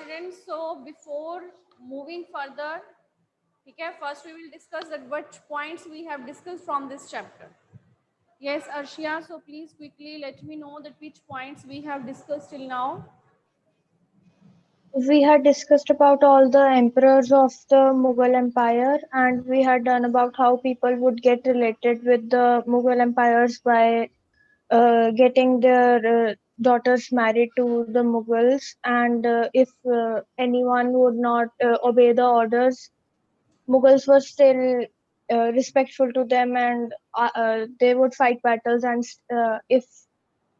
students. So before moving further, okay, first we will discuss that what points we have discussed from this chapter. Yes, Arshia, so please quickly let me know that which points we have discussed till now. We had discussed about all the emperors of the Mughal Empire, and we had done about how people would get related with the Mughal empires by getting their daughters married to the Mughals, and if anyone would not obey the orders, Mughals were still respectful to them, and they would fight battles, and if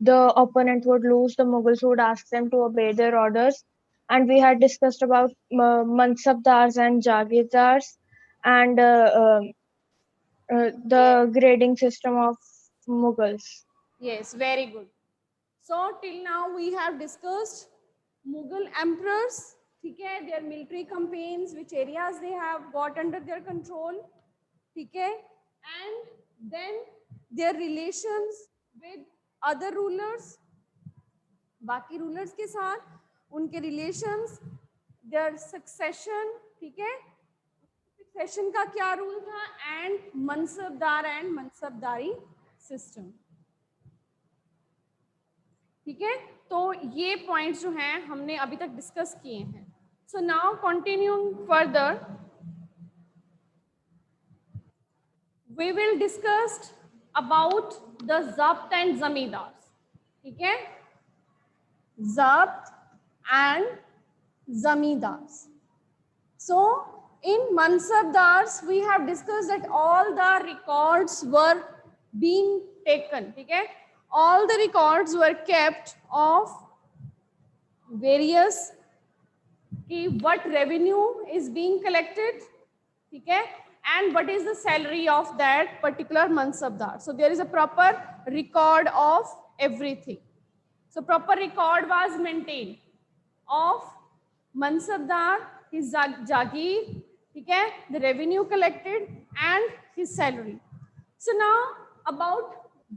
the opponent would lose, the Mughals would ask them to obey their orders. And we had discussed about Mansabdars and Jagirdars, and Yes. the grading system of Mughals. Yes, very good. So till now we have discussed Mughal emperors, okay, their military campaigns, which areas they have got under their control, okay, and then their relations with other rulers, बाकी rulers के साथ उनके relations, there succession, ठीक है, succession का क्या rule था, and mansabdar and मनसबदारी system, ठीक है. तो ये पॉइंट्स जो हैं हमने अभी तक डिस्कस किए हैं. So now continue further, we will discuss about the जब्त एंड जमींदार, ठीक है, जब्त and zamindars. So in mansabdars we have discussed that all the records were being taken, okay, all the records were kept of various what revenue is being collected, okay, and what is the salary of that particular mansabdar. So there is a proper record of everything. So proper record was maintained of Mansabdar, his Jagir, okay, the revenue collected and his salary. So now about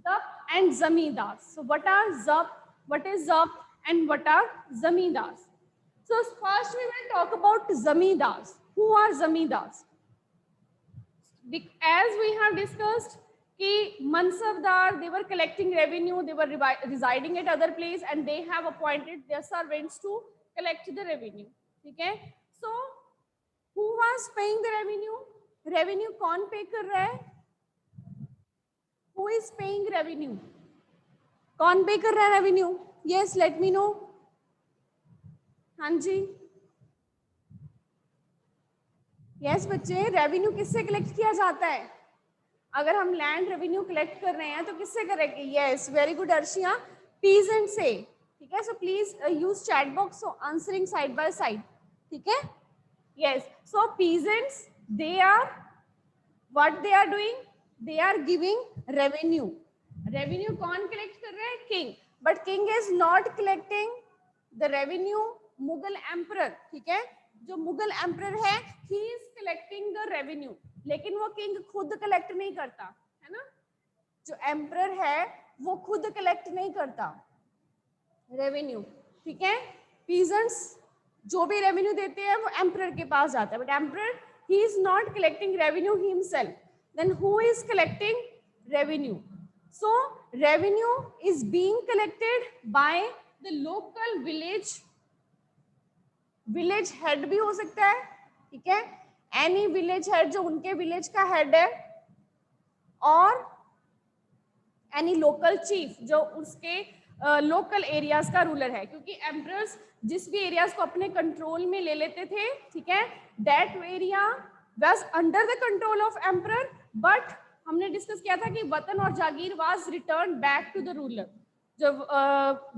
Zabt and Zamindars. So what are Zabt, what is Zabt, and what are Zamindars? So first we will talk about Zamindars. Who are Zamindars? As we have discussed, कि Mansabdar, they were collecting revenue, they were residing at other place, and they have appointed their servants to collect the revenue. Okay, so who was paying the revenue? Revenue कौन pay कर रहा है? Who is paying revenue? कौन pay कर रहा है revenue? Yes, let me know. हाँ जी. Yes बच्चे, revenue किससे collect किया जाता है? अगर हम लैंड रेवेन्यू कलेक्ट कर रहे हैं तो किससे करेंगे? Yes, very good Arshiya, peasant से, ठीक है. So please use chat box answering side by side, ठीक है. Yes, so peasants, they are what they are doing, they are giving revenue. Revenue कौन कलेक्ट कर रहा है? King. But king is not collecting the revenue, Mughal emperor, ठीक है, जो Mughal emperor है, he is collecting the revenue, लेकिन वो किंग खुद कलेक्ट नहीं करता है ना. जो एम्परर है वो खुद कलेक्ट नहीं करता रेवेन्यू, ठीक है. पीजेंट्स जो भी रेवेन्यू देते हैं वो एम्परर के पास जाता है, but emperor he is not collecting revenue himself. Then who is collecting revenue? So revenue is being collected by the local village head भी हो सकता है, ठीक है, एनी विलेज हेड जो उनके विलेज का हेड है, और एनी लोकल चीफ जो उसके लोकल एरियाज का रूलर है, क्योंकि एम्परर्स जिस भी एरियाज को अपने कंट्रोल में ले लेते थे, ठीक है, that area was under the control of emperor, but हमने डिस्कस किया था कि वतन और जागीर was return back to the ruler. जब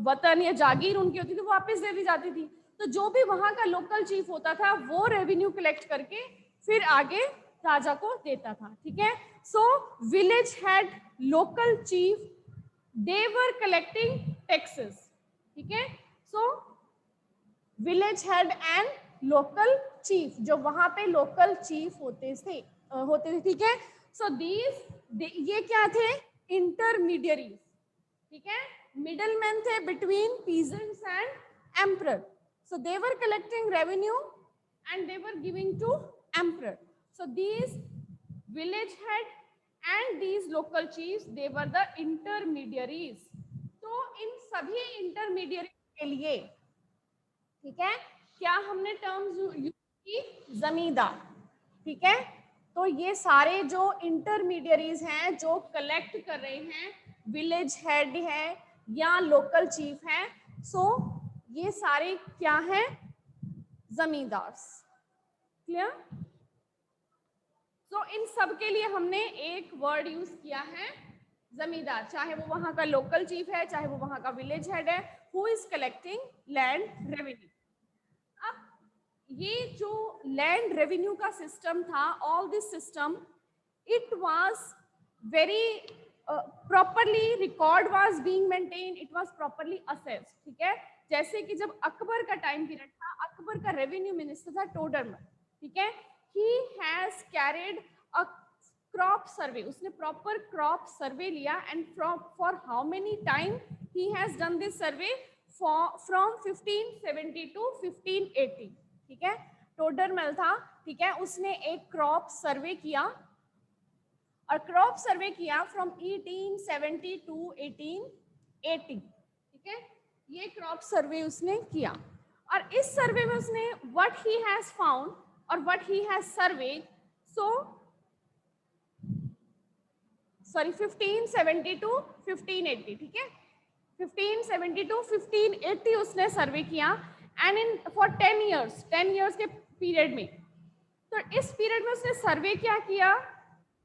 वतन या जागीर उनकी होती थी वो वापस दे दी जाती थी. तो जो भी वहां का लोकल चीफ होता था वो रेवेन्यू कलेक्ट करके फिर आगे राजा को देता था, ठीक है. So village head, local chief, they were collecting taxes, ठीक है. So village head and local chief, जो वहां पे लोकल चीफ होते थे, ठीक है. सो ये क्या थे? इंटरमीडियरीज, ठीक है, मिडलमैन थे between peasants and emperor. So they were collecting revenue and they were giving to emperor. So these village head and these local chiefs, they were the intermediaries. तो इन सभी इंटरमीडियरी के लिए, ठीक है, क्या हमने टर्म्स यूज की? जमींदार, ठीक है। तो ये सारे जो इंटरमीडियरीज हैं जो कलेक्ट कर रहे हैं, विलेज हेड है या लोकल चीफ है, सो ये सारे क्या हैं? जमींदार्स। क्लियर? सो इन सब के लिए हमने एक वर्ड यूज किया है जमींदार, चाहे वो वहां का लोकल चीफ है, चाहे वो वहां का विलेज हेड है, who is collecting land revenue. अब ये जो लैंड रेवेन्यू का सिस्टम था, all this system, it was very properly, record was being maintain, it was properly assessed, ठीक है। जैसे कि जब अकबर का टाइम पीरियड था, अकबर का रेवेन्यू मिनिस्टर था टोडरमल, ठीक है। He has carried a crop survey, उसने प्रॉपर क्रॉप सर्वे लिया, and for how many time he has done this survey? From 1570 to 1580, ठीक है। टोडरमल था, ठीक है, उसने एक क्रॉप सर्वे किया, और क्रॉप सर्वे किया फ्रॉम 1870 टू 1880, ठीक है। ये क्रॉप सर्वे उसने किया, और इस सर्वे में उसने व्हाट ही हैज फाउंड और what he has survey, so sorry 1570 to 1580, ठीक है, 1570 टू 1580 उसने सर्वे किया, एंड इन फॉर 10 इयर्स के पीरियड में, तो इस पीरियड में उसने सर्वे क्या किया?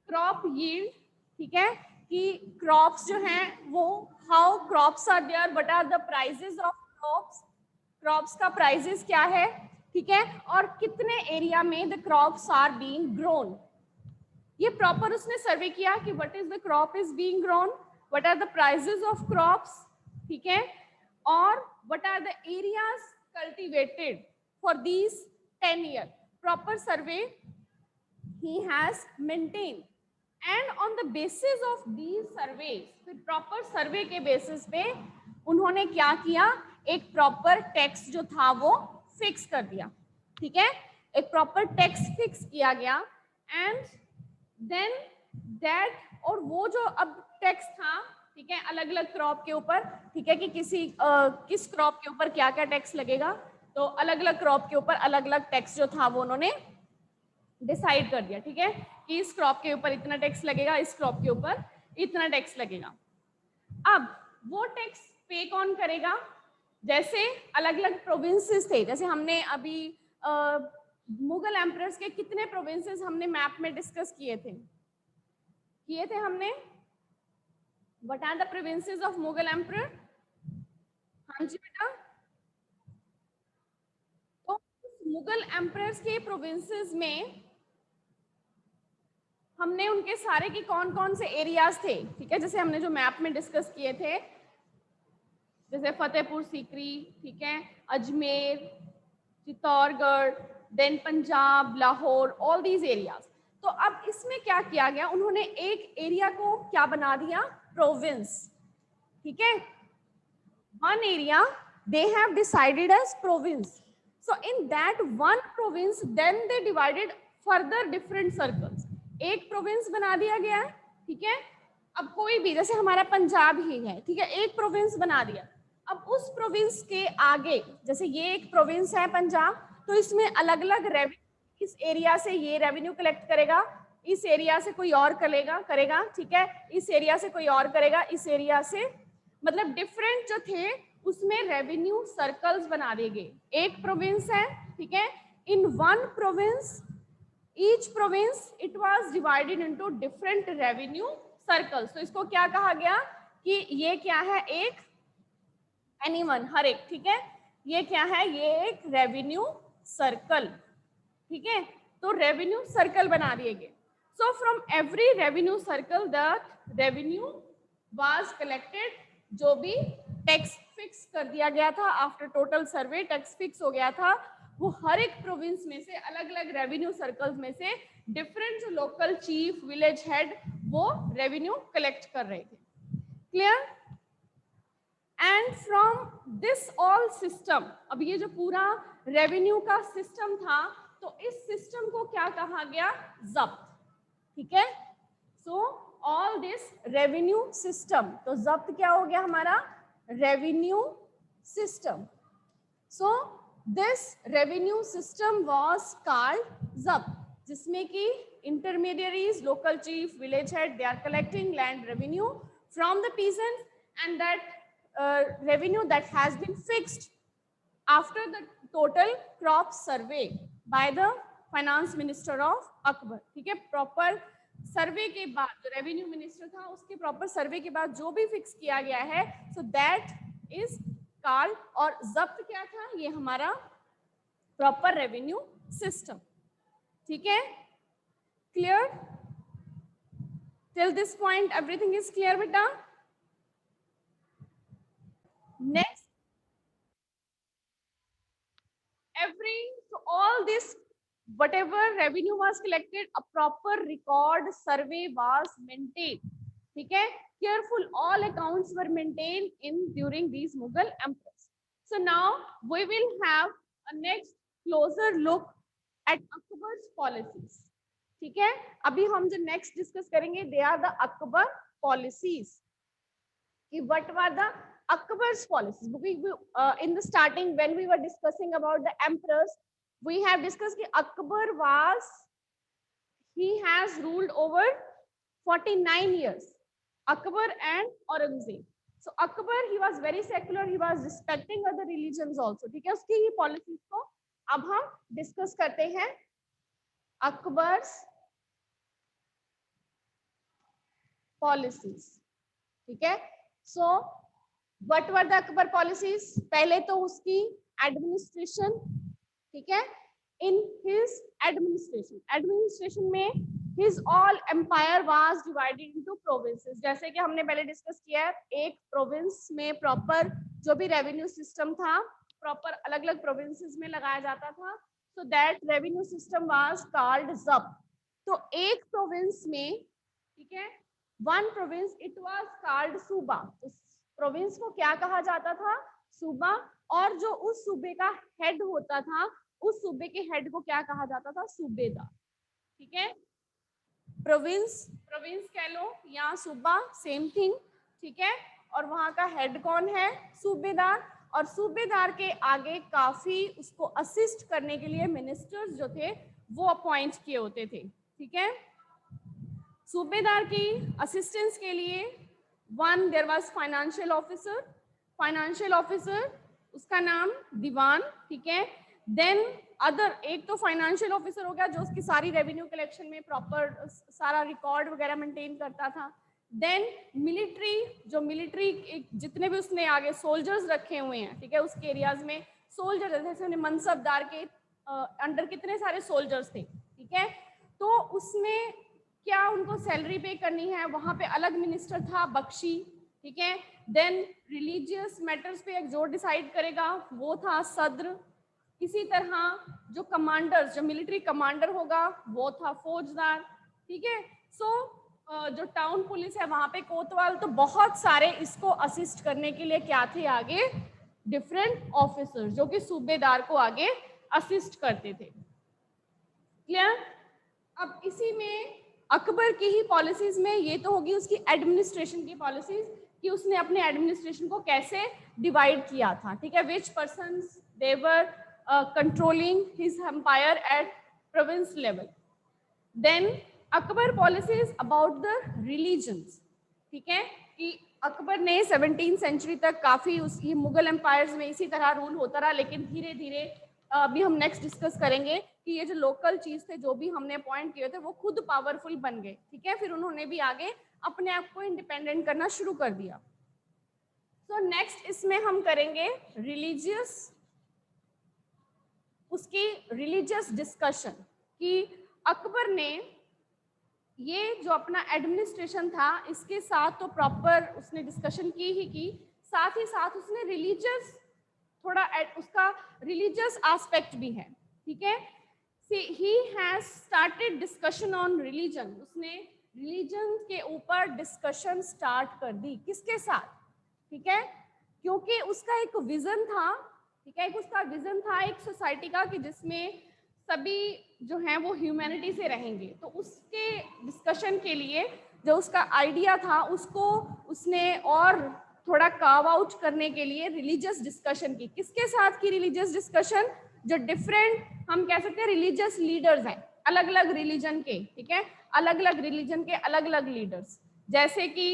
क्रॉप यील्ड, ठीक है, कि क्रॉप्स जो हैं वो, how crops are there, what are the prices of crops, crops का प्राइसेस क्या है, ठीक है, और कितने एरिया में the crops are being grown. ये प्रॉपर उसने सर्वे किया कि what is the crop is being grown, what are the prices of crops, ठीक है, और what are the areas cultivated for these 10 year. Proper survey he has maintained, and on the basis of these surveys, फिर proper survey के basis पे उन्होंने क्या किया? एक प्रॉपर टैक्स जो था वो फिक्स कर दिया, ठीक है, एक प्रॉपर टैक्स फिक्स किया गया, एंड देन दैट, और वो जो अब टैक्स था, ठीक है, अलग अलग क्रॉप के ऊपर, ठीक है, कि किस क्रॉप के ऊपर क्या क्या टैक्स लगेगा, तो अलग अलग क्रॉप के ऊपर अलग अलग टैक्स जो था वो उन्होंने डिसाइड कर दिया, ठीक है, कि इस क्रॉप के ऊपर इतना टैक्स लगेगा, इस क्रॉप के ऊपर इतना टैक्स लगेगा। अब वो टैक्स पे कौन करेगा? जैसे अलग अलग प्रोविंसेस थे, जैसे हमने अभी मुगल एम्परर्स के कितने प्रोविंसेस हमने मैप में डिस्कस किए थे हमने? What are the provinces of Mughal emperor? हाँ जी बेटा, तो मुगल एम्परर्स के प्रोविंसेस में हमने उनके सारे के कौन कौन से एरियाज थे, ठीक है, जैसे हमने जो मैप में डिस्कस किए थे, जैसे फतेहपुर सीकरी, ठीक है, Ajmer, Chittorgarh, then Punjab, Lahore, all these areas. तो अब इसमें क्या किया गया? उन्होंने एक एरिया को क्या बना दिया? प्रोविंस, ठीक है, one area they have decided as province. So in that one province, then they divided further different circles. एक प्रोविंस बना दिया गया है, ठीक है। अब कोई भी, जैसे हमारा पंजाब ही है, ठीक है, एक प्रोविंस बना दिया। अब उस प्रोविंस के आगे, जैसे ये एक प्रोविंस है पंजाब, तो इसमें अलग अलग रेवेन्यू, इस एरिया से ये रेवेन्यू कलेक्ट करेगा, इस एरिया से कोई और करेगा, ठीक है, इस एरिया से कोई और करेगा, इस एरिया से, मतलब डिफरेंट जो थे उसमें रेवेन्यू सर्कल्स बना दिए गए। एक प्रोविंस है, ठीक है, in one province, each province it was divided into different revenue circles. तो इसको क्या कहा गया कि ये क्या है? एक एनीवन, हर एक, ठीक है, ये क्या है? ये एक रेवेन्यू सर्कल, ठीक है, तो रेवेन्यू सर्कल बना दिए गए। So from every revenue circle the revenue was collected, जो भी टैक्स फिक्स कर दिया गया था आफ्टर टोटल सर्वे, टैक्स फिक्स हो गया था, वो हर एक प्रोविंस में से, अलग अलग रेवेन्यू सर्कल्स में से डिफरेंट जो लोकल चीफ, विलेज हेड, वो रेवेन्यू कलेक्ट कर रहे थे। Clear? And from this all system, अब ये जो पूरा रेवेन्यू का सिस्टम था, तो इस सिस्टम को क्या कहा गया? जब्त। ठीक है, so all this revenue system, तो जब्त क्या हो गया हमारा? Revenue system. So this revenue system was called zabt, जिसमें कि intermediaries, local chief, village head, they are collecting land revenue from the peasants, and that revenue that has been fixed after the total crop survey by the finance minister of Akbar. ठीक है, proper survey के बाद, जो revenue minister था उसके proper survey के बाद जो भी फिक्स किया गया है, सो दैट इज कॉल्ड। और जब्त क्या था? ये हमारा प्रॉपर रेवेन्यू सिस्टम। ठीक है, clear? Till this point everything is clear बेटा? Next, so all this, whatever revenue was collected, a proper record survey was maintained. ठीक है, careful, all accounts were maintained in during these Mughal emperors. So now we will have a next closer look at Akbar's policies. ठीक है, अभी हम जो next discuss करेंगे, they are the Akbar policies. What were the Akbar's policies? In the starting, when we were discussing about the emperors, we have discussed that Akbar he has ruled over 49 years. Akbar and Aurangzeb. So Akbar, he was very secular, he was respecting other religions also. ठीक है, उसकी ही policies को अब हम discuss करते हैं। Akbar's policies. ठीक है, so what were the Akbar policies? पहले तो उसकी एडमिनिस्ट्रेशन, ठीक है, in his administration में his all empire was divided into provinces. जैसे कि हमने पहले डिस्कस किया है, एक प्रोविंस में प्रॉपर जो भी रेवेन्यू सिस्टम था प्रॉपर अलग अलग प्रोविंसेस में लगाया जाता था, so that revenue system was called जब्त। तो एक प्रोविंस में, ठीक है, one province, it was called सूबा। उस प्रोविंस को क्या कहा जाता था? सूबा। और जो उस सूबे का हेड होता था, उस सूबे के हेड को क्या कहा जाता था? सूबेदार। ठीक है, प्रोविंस कह लो या सूबा, सेम थिंग। ठीक है, और वहां का हेड कौन है? सूबेदार। और सूबेदार के आगे काफी उसको असिस्ट करने के लिए मिनिस्टर्स जो थे वो अपॉइंट किए होते थे। ठीक है, सूबेदार की असिस्टेंस के लिए one there was financial officer, उसका नाम दीवान। ठीक है, देन अदर, एक तो फाइनेंशियल ऑफिसर हो गया जो उसकी सारी रेवेन्यू कलेक्शन में प्रॉपर सारा रिकॉर्ड वगैरह मेंटेन करता था। देन मिलिट्री, जो मिलिट्री जितने भी उसने आगे सोल्जर्स रखे हुए हैं, ठीक है, उसके एरियाज में सोल्जर, जैसे मनसबदार के अंडर कितने सारे सोल्जर्स थे। ठीक है, तो उसमें क्या उनको सैलरी पे करनी है, वहां पे अलग मिनिस्टर था बख्शी। ठीक है, देन रिलीजियस मैटर्स पे एक जो डिसाइड करेगा वो था सद्र। इसी तरह जो कमांडर, जो मिलिट्री कमांडर होगा वो था फौजदार। ठीक है, सो जो टाउन पुलिस है वहां पे कोतवाल। तो बहुत सारे इसको असिस्ट करने के लिए क्या थे आगे? डिफरेंट ऑफिसर जो कि सूबेदार को आगे असिस्ट करते थे। क्लियर? अब इसी में अकबर की ही पॉलिसीज में ये तो होगी उसकी एडमिनिस्ट्रेशन की पॉलिसीज कि उसने अपने एडमिनिस्ट्रेशन को कैसे डिवाइड किया था। ठीक है, which persons they were controlling his empire at province level. Then Akbar policies about the religions. ठीक है, कि अकबर ने 17वीं सेंचुरी तक काफी उसकी मुगल एम्पायर्स में इसी तरह रूल होता रहा, लेकिन धीरे धीरे अभी हम नेक्स्ट डिस्कस करेंगे कि ये जो लोकल चीज थे, जो भी हमने पॉइंट किए थे, वो खुद पावरफुल बन गए। ठीक है, फिर उन्होंने भी आगे अपने आप को इंडिपेंडेंट करना शुरू कर दिया। सो नेक्स्ट इसमें हम करेंगे रिलीजियस, उसकी रिलीजियस डिस्कशन कि अकबर ने ये जो अपना एडमिनिस्ट्रेशन था इसके साथ तो प्रॉपर उसने डिस्कशन की ही की, साथ ही साथ उसने रिलीजियस थोड़ा उसका रिलीजियस एस्पेक्ट भी है। ठीक है, he has started discussion on religion। उसने रिलीजन के ऊपर डिस्कशन स्टार्ट कर दी। किसके साथ? ठीक है, क्योंकि उसका एक विजन था, ठीक है, एक उसका विजन था एक सोसाइटी का कि जिसमें सभी जो हैं वो ह्यूमैनिटी से रहेंगे। तो उसके डिस्कशन के लिए जो उसका आइडिया था उसको उसने और थोड़ा कार्व आउट करने के लिए रिलीजियस डिस्कशन की। किसके साथ की रिलीजियस डिस्कशन? जो डिफरेंट, हम कह सकते हैं रिलीजियस लीडर्स हैं, अलग अलग रिलीजन के, ठीक है, अलग अलग रिलीजन के अलग अलग लीडर्स, जैसे कि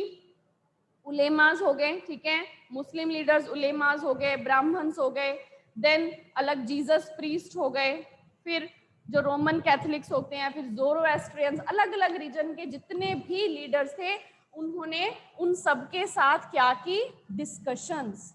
उलेमास हो गए, ठीक है, मुस्लिम लीडर्स उलेमास हो गए, ब्राह्मण्स हो गए, देन अलग जीसस प्रीस्ट हो गए, फिर जो रोमन कैथोलिक्स होते हैं, फिर ज़ोरोएस्ट्रियंस, अलग अलग रीजन के जितने भी लीडर्स थे उन्होंने उन सबके साथ क्या की? डिस्कशंस,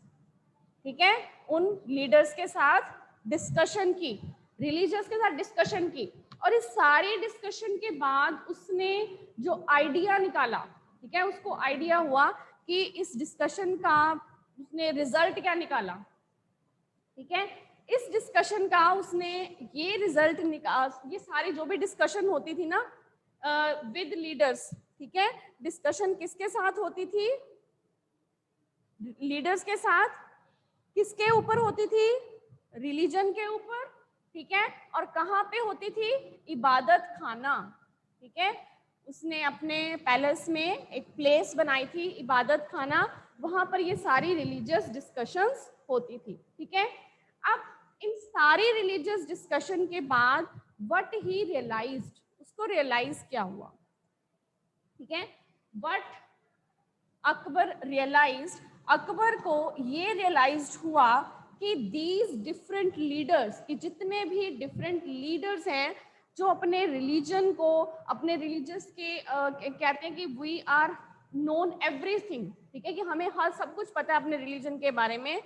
ठीक है, उन लीडर्स के साथ डिस्कशन की, रिलीजियस के साथ डिस्कशन की। और इस सारी डिस्कशन के बाद उसने जो आइडिया निकाला, ठीक है, उसको आइडिया हुआ कि इस डिस्कशन का उसने रिजल्ट क्या निकाला, ठीक है, इस डिस्कशन का उसने ये रिजल्ट निकाल, ये सारी जो भी डिस्कशन होती थी ना विद लीडर्स, ठीक है, डिस्कशन किसके साथ होती थी? लीडर्स के साथ। किसके ऊपर होती थी? रिलीजन के ऊपर, ठीक है, और कहाँ पे होती थी? इबादत खाना, ठीक है, उसने अपने पैलेस में एक प्लेस बनाई थी इबादत खाना, वहां पर ये सारी रिलीजियस डिस्कशंस होती थी, ठीक है। अब इन सारी रिलीजियस डिस्कशन के बाद व्हाट ही रियलाइज्ड, उसको रियलाइज क्या हुआ, ठीक है, व्हाट अकबर रियलाइज्ड, अकबर को ये रियलाइज हुआ कि दीज डिफरेंट लीडर्स, कि जितने भी डिफरेंट लीडर्स हैं जो अपने रिलीजन को, अपने रिलीजियस के कहते हैं कि वी आर नोन एवरीथिंग, ठीक है, कि हमें हर सब कुछ पता है अपने रिलीजन के बारे में,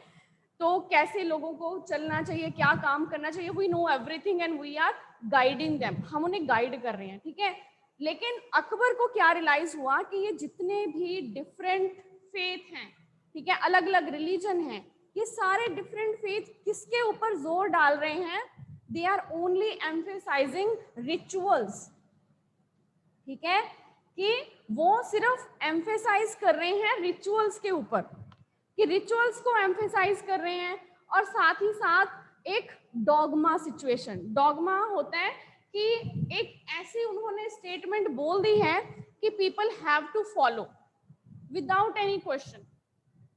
तो कैसे लोगों को चलना चाहिए, क्या काम करना चाहिए, we know everything and we are guiding them, हम उन्हें गाइड कर रहे हैं, ठीक है। लेकिन अकबर को क्या रियलाइज हुआ कि ये जितने भी डिफरेंट फेथ हैं, ठीक है, अलग अलग रिलीजन हैं, ये सारे डिफरेंट फेथ किसके ऊपर जोर डाल रहे हैं? They are only emphasising rituals, ठीक है, कि वो सिर्फ एम्फेसाइज कर रहे हैं रिचुअल्स के ऊपर, कि रिचुअल्स को एम्फेसाइज कर रहे हैं, और साथ ही साथ एक डॉगमा सिचुएशन, डॉगमा होता है कि एक ऐसी उन्होंने स्टेटमेंट बोल दी है कि people have to follow without any question,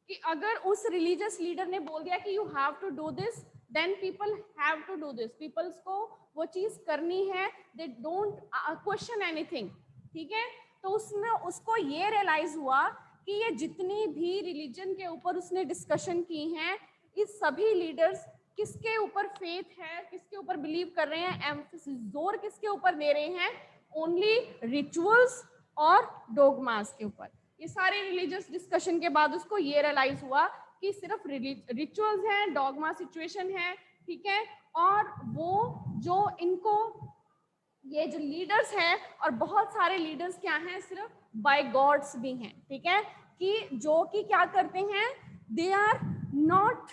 कि अगर उस रिलीजियस लीडर ने बोल दिया कि you have to do this, then people have to do this, peoples को वो चीज करनी है, दे डोंट क्वेश्चन एनीथिंग, ठीक है। तो उसमें उसको ये रियलाइज हुआ कि ये जितनी भी रिलीजन के ऊपर उसने डिस्कशन की हैं, इस सभी लीडर्स किसके ऊपर फेथ है, किसके ऊपर बिलीव कर रहे हैं, एम्फेसिस जोर किसके ऊपर दे रहे हैं? ओनली रिचुअल्स और डोगमास के ऊपर। ये सारे रिलीजियस डिस्कशन के बाद उसको ये रियलाइज हुआ कि सिर्फ रिचुअल्स हैं, डॉगमा सिचुएशन है, ठीक है, और वो जो इनको ये जो लीडर्स हैं, और बहुत सारे लीडर्स क्या हैं? सिर्फ बाय गॉड्स भी हैं, ठीक है, कि जो कि क्या करते हैं? They are not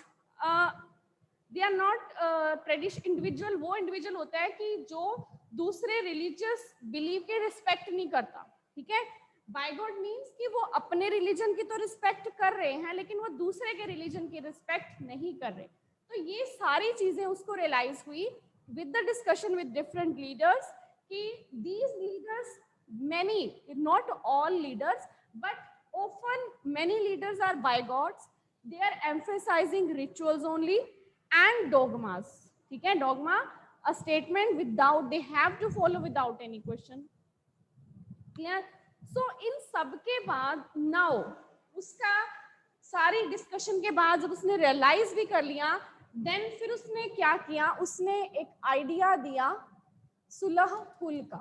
tradition individual, वो इंडिविजुअल होता है कि जो दूसरे रिलीजियस बिलीव के रिस्पेक्ट नहीं करता, ठीक है। बाय गॉड मीन्स कि वो अपने रिलीजन की तो रिस्पेक्ट कर रहे हैं, लेकिन वो दूसरे के रिलीजन की रिस्पेक्ट नहीं कर रहे। तो ये सारी चीजें उसको रियलाइज हुई with the discussion with different leaders कि these leaders, many, not all leaders, but often many leaders are by gods, they are emphasizing rituals only and dogmas, ठीक है, dogma a statement without, they have to follow without any question, clear। so इन सब के बाद now उसका सारी discussion के बाद जब उसने रियलाइज भी कर लिया, देन फिर उसने क्या किया? उसने एक आइडिया दिया सुलह कुल का,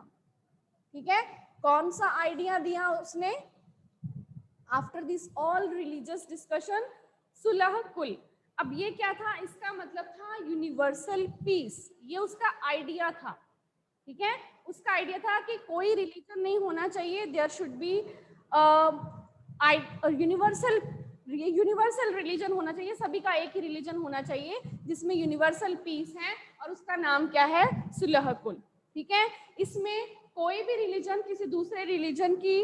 ठीक है। कौन सा आइडिया दिया उसने? After this all religious discussion, Sulh Kul. अब ये क्या था? इसका मतलब था यूनिवर्सल पीस, ये उसका आइडिया था, ठीक है। उसका आइडिया था कि कोई रिलीजन नहीं होना चाहिए, there should be universal religion होना चाहिए, सभी का एक ही रिलीजन होना चाहिए जिसमें यूनिवर्सल पीस है, और उसका नाम क्या है? सुलह कुल, ठीक है। इसमें कोई भी रिलीजन किसी दूसरे रिलीजन की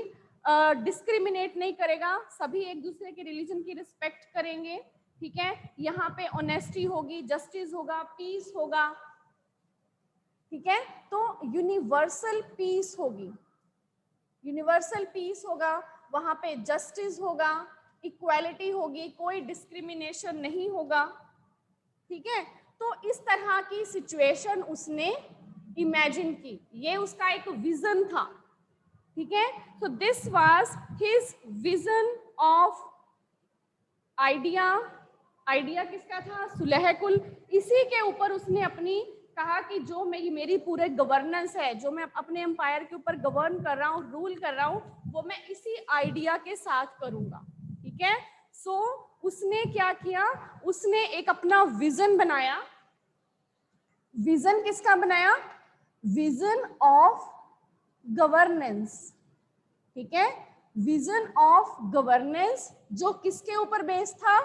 डिस्क्रिमिनेट नहीं करेगा, सभी एक दूसरे के रिलीजन की रिस्पेक्ट करेंगे, ठीक है, यहाँ पे ऑनेस्टी होगी, जस्टिस होगा, पीस होगा, ठीक है, तो यूनिवर्सल पीस होगी, यूनिवर्सल पीस होगा, वहां पे जस्टिस होगा, इक्वालिटी होगी, कोई डिस्क्रिमिनेशन नहीं होगा, ठीक है। तो इस तरह की सिचुएशन उसने इमेजिन की, ये उसका एक विजन था, ठीक है। So this was his vision of idea. Idea किसका था? सुलहकुल। इसी के ऊपर उसने अपनी कहा कि जो मेरी पूरे गवर्नेंस है, जो मैं अपने एम्पायर के ऊपर गवर्न कर रहा हूँ, रूल कर रहा हूँ, वो मैं इसी आइडिया के साथ करूंगा, ठीक है। सो उसने क्या किया, उसने एक अपना विजन बनाया। विजन किसका बनाया? विजन ऑफ गवर्नेंस, ठीक है, विजन ऑफ गवर्नेंस, जो किसके ऊपर बेस्ड था?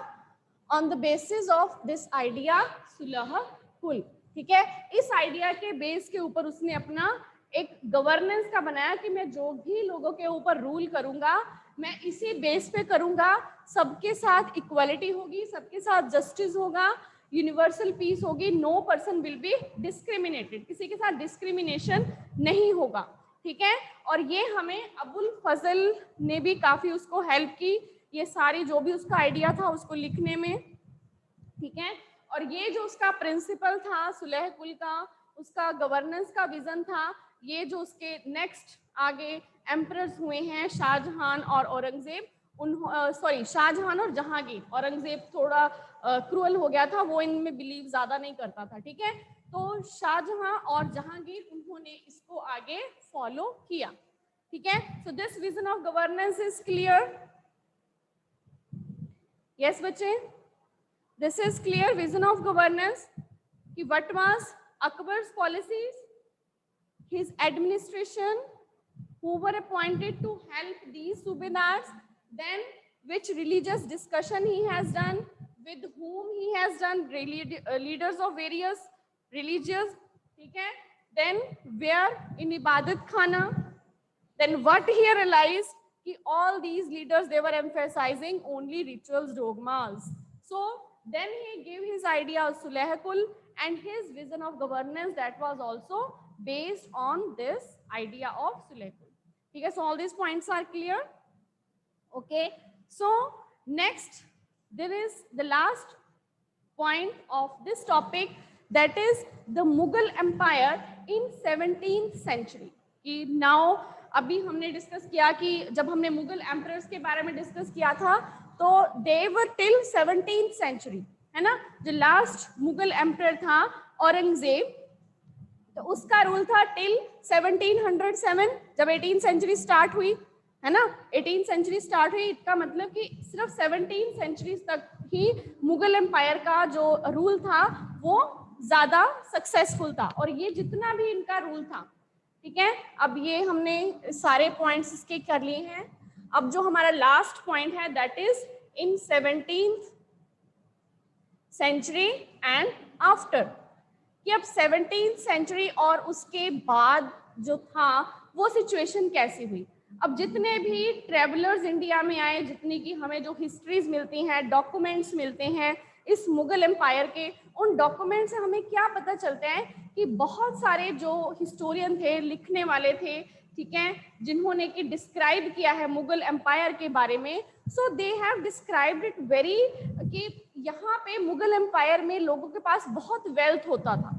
On the basis of this idea Sulh Kul, ठीक है। इस आइडिया के बेस के ऊपर उसने अपना एक गवर्नेंस का बनाया कि मैं जो भी लोगों के ऊपर रूल करूंगा मैं इसी बेस पे करूंगा, सबके साथ इक्वालिटी होगी, सबके साथ जस्टिस होगा, यूनिवर्सल पीस होगी, no person will be discriminated, किसी के साथ डिस्क्रिमिनेशन नहीं होगा, ठीक है। और ये हमें अबुल फजल ने भी काफी उसको हेल्प की, ये सारी जो भी उसका आइडिया था उसको लिखने में, ठीक है। और ये जो उसका प्रिंसिपल था सुलह कुल का, उसका गवर्नेंस का विजन था, ये जो उसके नेक्स्ट आगे एम्परर्स हुए हैं शाहजहां और औरंगजेब, शाहजहां और जहांगीर, औरंगजेब थोड़ा क्रूअल हो गया था, वो इनमें बिलीव ज्यादा नहीं करता था, ठीक है। तो शाहजहां और जहांगीर उन्होंने इसको आगे फॉलो किया, ठीक है। So this vision of governance is clear? Yes बच्चे, this is clear vision of governance कि what was Akbar's policies, his administration, who were appointed to help these subedars, then which religious discussion he has done, with whom he has done, leaders of various religions, ठीक है, then where in ibadat khana, then what he realized कि all these leaders they were emphasizing only rituals, dogmas. So then he gave his idea of Sulehkul and his vision of governance that was also based on this idea of Sulehkul. Okay, so all these points are clear. Okay, so next there is the last point of this topic, that is the Mughal Empire in 17th century. कि now अभी हमने discuss किया कि जब हमने Mughal emperors के बारे में डिस्कस किया था तो दे वर टिल 17th सेंचुरी, है ना। जो लास्ट मुगल एम्परर था औरंगजेब, तो उसका रूल था टिल 1707, जब 18th सेंचुरी स्टार्ट हुई, है ना, 18th सेंचुरी स्टार्ट हुई, इसका मतलब कि सिर्फ 17th सेंचुरी तक ही मुगल एम्पायर का जो रूल था वो ज्यादा सक्सेसफुल था, और ये जितना भी इनका रूल था, ठीक है। अब ये हमने सारे पॉइंट्स इसके कर लिए हैं। अब जो हमारा लास्ट पॉइंट है that is in 17th century and after, कि अब 17th सेंचुरी और उसके बाद जो था वो सिचुएशन कैसी हुई। अब जितने भी ट्रेवलर्स इंडिया में आए, जितनी की हमें जो हिस्ट्रीज मिलती हैं, डॉक्यूमेंट्स मिलते हैं इस मुगल एम्पायर के, उन डॉक्यूमेंट से हमें क्या पता चलता है कि बहुत सारे जो हिस्टोरियन थे, लिखने वाले थे, ठीक है, जिन्होंने कि डिस्क्राइब किया है मुगल एम्पायर के बारे में, so they have described it very, कि यहाँ पे मुगल एम्पायर में लोगों के पास बहुत वेल्थ होता था,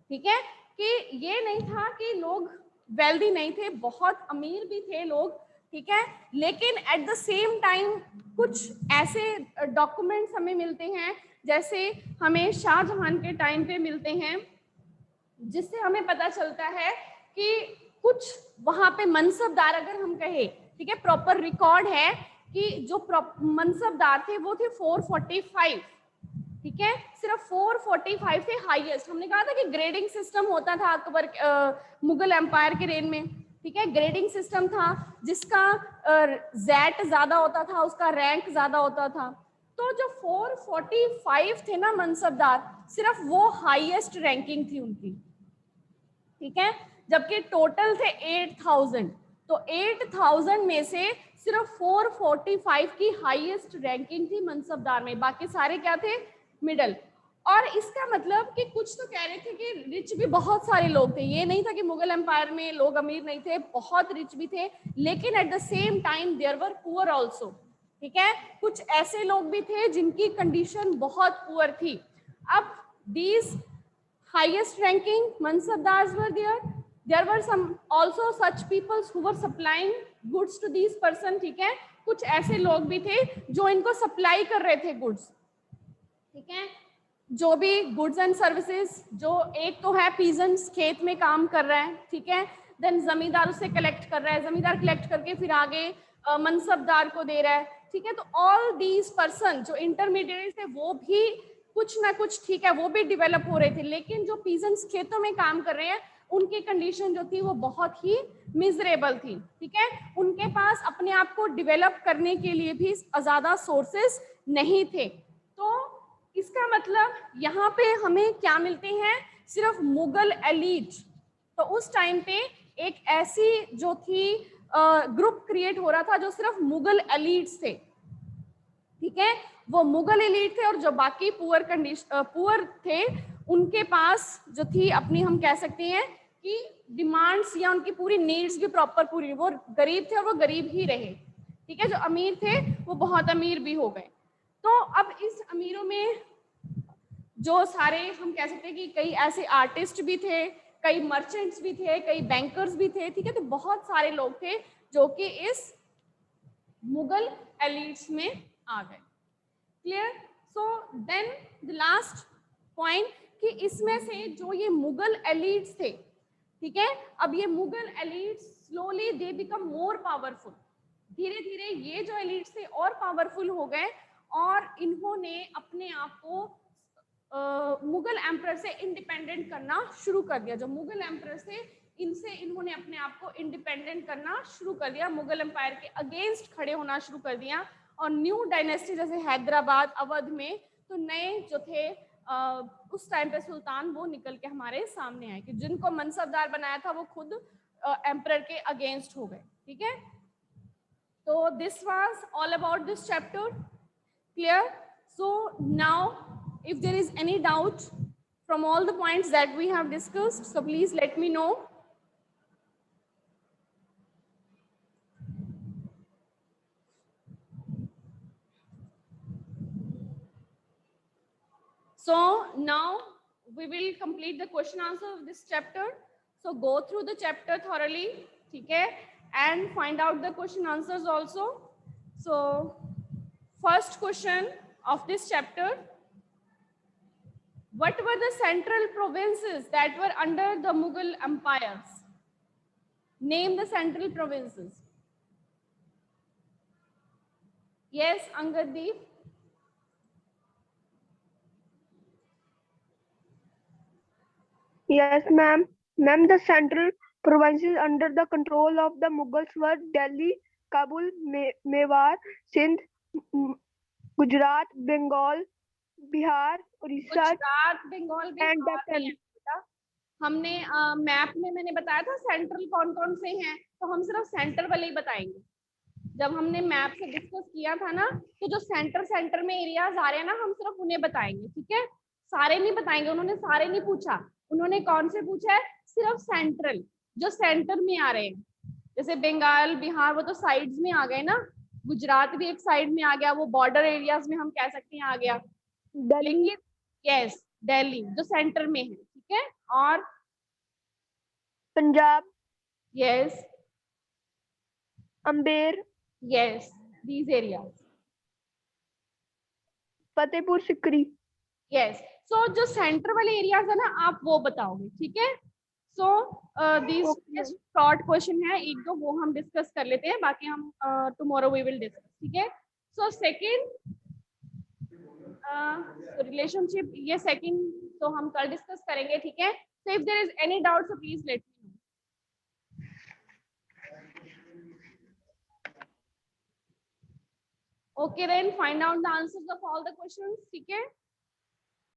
ठीक है, कि ये नहीं था कि लोग वेल्दी नहीं थे, बहुत अमीर भी थे लोग, ठीक है, लेकिन एट द सेम टाइम कुछ ऐसे डॉक्यूमेंट्स हमें मिलते हैं, जैसे हमें शाहजहां के टाइम पे मिलते हैं, जिससे हमें पता चलता है कि कुछ वहां पे मनसबदार, अगर हम कहें, ठीक है, प्रॉपर रिकॉर्ड है कि जो मनसबदार थे वो थे 445, ठीक है, सिर्फ 445 थे हाईएस्ट। हमने कहा था कि ग्रेडिंग सिस्टम होता था अकबर मुगल एम्पायर के रेन में, ठीक है, ग्रेडिंग सिस्टम था जिसका जेट ज्यादा होता था, उसका रैंक ज्यादा होता था। तो जो 445 थे ना मनसबदार, सिर्फ वो हाईएस्ट रैंकिंग थी उनकी, ठीक है, जबकि टोटल थे 8000। तो 8000 में से सिर्फ 445 की हाईएस्ट रैंकिंग थी मनसबदार में, बाकी सारे क्या थे, मिडल। और इसका मतलब कि कुछ तो कह रहे थे कि रिच भी बहुत सारे लोग थे, ये नहीं था कि मुगल एम्पायर में लोग अमीर नहीं थे, बहुत रिच भी थे, लेकिन at the same time there were poor also, ठीक है, कुछ ऐसे लोग भी थे जिनकी कंडीशन बहुत पुअर थी। अब these highest ranking mansabdars were there were some also such peoples who were supplying goods to these person, ठीक है, कुछ ऐसे लोग भी थे जो इनको सप्लाई कर रहे थे गुड्स, ठीक है, जो भी गुड्स एंड सर्विसेज, जो एक तो है पीजेंट्स खेत में काम कर रहा है, ठीक है, देन जमींदार उससे कलेक्ट कर रहा है, जमींदार कलेक्ट करके फिर आगे मनसबदार को दे रहा है, ठीक है, तो ऑल दीज पर्सन जो इंटरमीडिएट थे वो भी कुछ ना कुछ, ठीक है, वो भी डेवलप हो रहे थे, लेकिन जो पीजेंट्स खेतों में काम कर रहे हैं उनकी कंडीशन जो थी वो बहुत ही मिजरेबल थी, ठीक है, उनके पास अपने आप को डेवलप करने के लिए भी ज्यादा सोर्सेस नहीं थे। तो इसका मतलब यहाँ पे हमें क्या मिलते हैं, सिर्फ मुगल एलीट। तो उस टाइम पे एक ऐसी जो थी ग्रुप क्रिएट हो रहा था जो सिर्फ मुगल एलीट्स थे, ठीक है, वो मुगल एलीट थे, और जो बाकी पुअर थे उनके पास जो थी अपनी, हम कह सकते हैं कि डिमांड्स या उनकी पूरी नीड्स भी प्रॉपर पूरी, वो गरीब थे और वो गरीब ही रहे, ठीक है, जो अमीर थे वो बहुत अमीर भी हो गए। तो अब इस अमीरों में जो सारे, हम कह सकते हैं कि कई ऐसे आर्टिस्ट भी थे, कई मर्चेंट्स भी थे, कई बैंकर्स भी थे, ठीक है, तो बहुत सारे लोग थे जो कि इस मुगल एलिट्स में आ गए। Clear? So then the last point कि इसमें से जो ये मुगल एलिट्स थे, ठीक है, अब ये Mughal elites slowly they become more powerful, धीरे धीरे ये जो एलिट्स थे और पावरफुल हो गए, और इन्होंने अपने आप को मुगल एम्परर से इंडिपेंडेंट करना शुरू कर दिया। जो मुगल एम्परर थे इनसे इन्होंने अपने आप को इंडिपेंडेंट करना शुरू कर दिया, मुगल एम्पायर के अगेंस्ट खड़े होना शुरू कर दिया, और न्यू डायनेस्टी जैसे हैदराबाद, अवध में, तो नए जो थे उस टाइम पे सुल्तान वो निकल के हमारे सामने आए कि जिनको मनसबदार बनाया था वो खुद एम्परर के अगेंस्ट हो गए, ठीक है। तो this was all about this chapter. Clear? So now if there is any doubt from all the points that we have discussed, so please let me know. So now we will complete the question answer of this chapter. So go through the chapter thoroughly, okay, and find out the question answers also. So first question of this chapter: what were the central provinces that were under the Mughal empires? Name the central provinces. Yes, Angaddeep. Yes, ma'am. Ma'am, the central provinces under the control of the Mughals were Delhi, Kabul, Mewar, Sindh, Gujarat, Bengal, Bihar, Orissa, Gujarat, Bengal, and Bihar नहीं है Deccan. बेटा। हमने map में मैंने बताया था central कौन कौन से हैं, तो हम सिर्फ सेंटर वाले ही बताएंगे। जब हमने मैप से डिस्कस किया था ना, तो जो सेंटर में एरियाज आ रहे हैं ना, हम सिर्फ उन्हें बताएंगे, ठीक है, सारे नहीं बताएंगे। उन्होंने सारे नहीं पूछा, उन्होंने कौन से पूछा है, सिर्फ सेंट्रल, जो सेंटर में आ रहे हैं, जैसे बंगाल, बिहार, वो तो साइड्स में आ गए ना, गुजरात भी एक साइड में आ गया, वो बॉर्डर एरियाज में हम कह सकते हैं आ गया, लेकिन यस दिल्ली जो सेंटर में है, ठीक है, और Punjab, yes Amber, yes these areas, Fatehpur Sikri. Yes. So जो सेंटर वाले एरियाज है ना, आप वो बताओगे, ठीक है। सो दीज शॉर्ट क्वेश्चन है, एक दो वो हम डिस्कस कर लेते हैं, बाकी हम टुमारो वी विल डिस्कस, ठीक है। सो सेकंड रिलेशनशिप, ये सेकंड तो हम कल डिस्कस करेंगे, ठीक है। So if there is any doubt so please let me know. Okay, then find out the answers of all the questions, ठीक है।